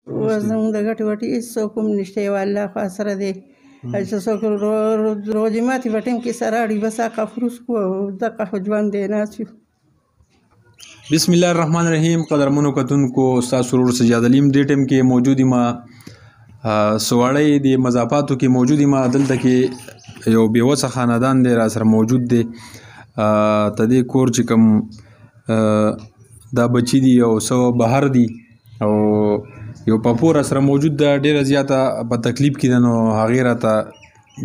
زموږ د ګټې وټې هېڅوک هم نشته، یو الله خوا سره دی. چې څوک روژې ماتې په ټیم کې سره اړي بس هغه خروس کړو او دغه خو ژوند دی ناست یو. بسم الله الرحمن الرحیم. قدرمنو کتونکو، ستاسو ورور سجاد علیم دې ټیم کې موجود یم، سواڑی د مضافاتو کې موجود یم. دلته کې یو بیوسه خاندان دی را سره موجود دی. ته دې کور چې کوم دا بچي دي او څه بهر دي او یو پاپو را سره موجود ده، ډېره زیاته په تکلیف کې ده. نو هغې راته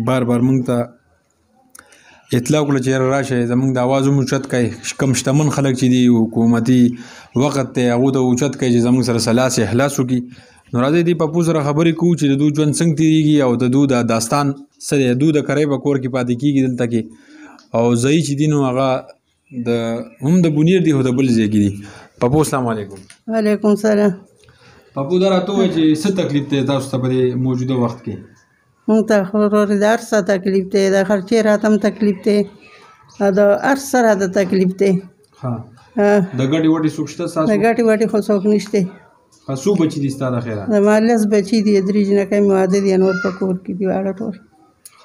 بار بار موږ ته اطلاع وکړه چې یاره راشئ زموږ د اواز هم اوچت کړئ. کوم شتمن خلک چې دي حکومتي وخت دی هغو ته اوچت کړئ چې زموږ سره سلاس احلاس وکړي. نو راځئ دې پاپو سره خبرې کوو چې د دوی ژوند څنګه تېرېږي او د دوی د داستان څه دی. دوی د کرۍ په کور کې پاتې کېږي دلته کې، او ځایي چې دي نو هغه هم د بونیر دي خو د بل ځای کې دي. پاپو السلام علیکم. وعلیکم السلام. پاپو دا راته ووایه چې څه تکلیف دی تاسو ته په دې موجوده وخت کې؟ مونږ ته خو د هر څه تکلیف دی، د خرچې راته هم تکلیف دی او د هر څه راته تکلیف دی. د ګټې وټې څوک شته ستاسو؟ د ګټې وټې خو څوک نشته. څو بچي دي ستا د خیره؟ زما 10 بچي دي، 3 جنکۍ مې واده دي، نور په کور کې دي واړه ټول.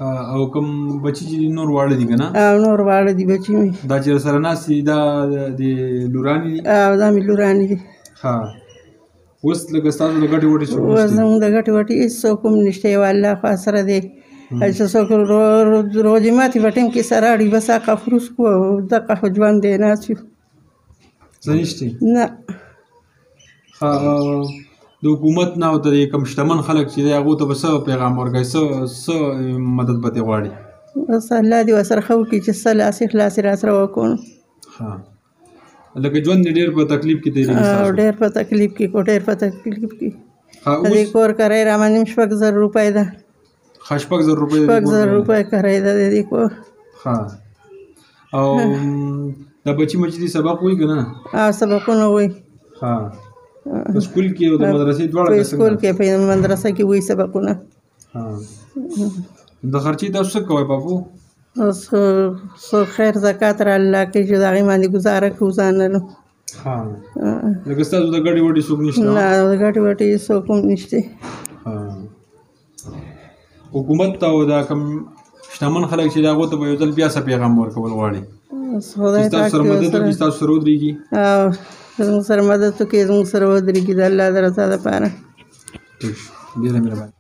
او کوم بچي چې دي نور واړه دي که نه؟ نور واړه دي بچي مې. دا چې سره ناست دي دا د لورانې دي؟ دا مې لورانې دي. اوس لکه ستاسو د ګټې وټې څوک نشته؟ اوس زموږ د ګټې وټې هېڅوک هم نشته، یو الله خوا سره دی. چې څوک روژې ماتې په ټیم کې سره اړي بس هغه خروس کړو او دغه خو ژوند دی ناست یو. څه نشته؟ نه. د حکومت نه او د کوم شتمن خلک چې دی هغو ته به څه پیغام ورکوئ؟ څه مدد به ترې غواړي؟ بس الله دې ورسره ښه وکړي چې څه لاسې خلاصې راسره وکړو. لکه ژوند دې ډېر په تکلیف کې تېرېږي ستاسو؟ ډېر په تکلیف کې کو ډېر په تکلیف کې. د دې کور کرایه راباندې 6,000 روپۍ ده. 6,000 روپۍ؟ 6,000 روپۍ کرایه ده د دې کور. او دا بچي مچي دي سبق وایي که نه؟ سبقونه وایي. په سکول کې او د مدرسې دواړه؟ په سکول کې په مدرسه کې وایي سبقونه. د خرچې تاسو څه کوئ پاپو؟ اوس خو خیر زکات را الله کوي چې د هغې باندې ګزاره کوو ځان نه. لکه ستاسو د ګټې وټې څوک نشته؟ نه، د ګټې وټې څوک هم نشته. حکومت ته او دا کوم شتمن خلک چې دي هغو ته به یو ځل بیا څه پیغام ورکول غواړي؟ خدای چې تاسو سره مدد وکړي، ستاسو سره ودرېږي؟ زموږ سره مدد وکړي، زموږ سره ودرېږي د الله د رضا دپاره. ډېره مهرباني.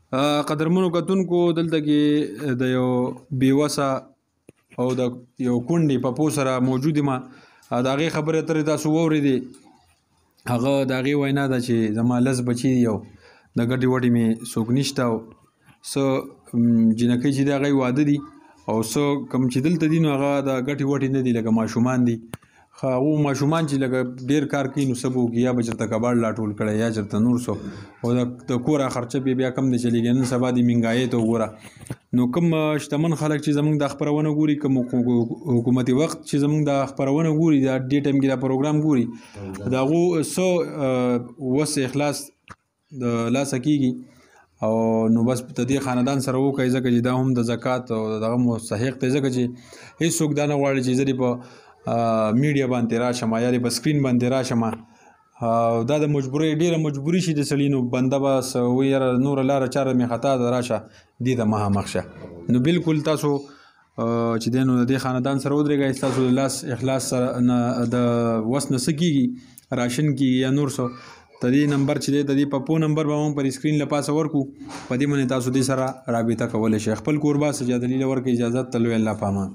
قدرمنو کتونکو، دلته کې د یو بېوسه او د یو کونډې پاپو سره موجود یم. د هغې خبرې اترې تاسو واورېدې. هغه د هغې وینا ده چې زما 10 بچي دي او د ګټې وټې مې څوک نشته، او څه جنکۍ چې دي هغه یې واده دي، او څه کوم چې دلته دي نو هغه د ګټې وټې نه دي، لکه ماشومان دي. هغو ماشومان چې لکه ډېر کار کوي نو څه به وکړي، یا به چېرته کباړ لا ټول کړی یا چېرته نور څه، او د کوره خرچه بیا کم دی چلېږي. نن سبا د مهنګایۍ ته وګوره. نو کوم شتمن خلک چې زموږ دا خپرونه ګوري، کوم حکومتي وخت چې زموږ دا خپرونه ګوري، دا دې ټایم کې دا پروګرام ګوري، د هغو څه وس اخلاص د لاسه کېږي. او نو بس د دې خاندان سره وکړئ، ځکه چې دا هم د زکات او دغه مستحق دی، ځکه چې هېڅوک دا نه غواړي چې زه دې په میډیا باندې راشم یا دې په سکرین باندې راشم. دا د مجبورۍ ډېره مجبوري شي د سړي، نو بنده به وایي یاره نوره لاره چاره مې خطا ده، راشه دې ته مخامخ شه. نو بالکل تاسو چې دی نو د دې خاندان سره ودرېږئ. ستاسو د لاس اخلاص سره د وس نه څه کېږي، راشن کېږي یا نور څه، د دې نمبر چې دی د دې پاپو نمبر به هم پر سکرین له پاسه ورکړو. په دې باندې تاسو دې سره رابطه کولی شئ. خپل کوربه سجاد علي له ورکړئ اجازت. ته لوی الله په امان.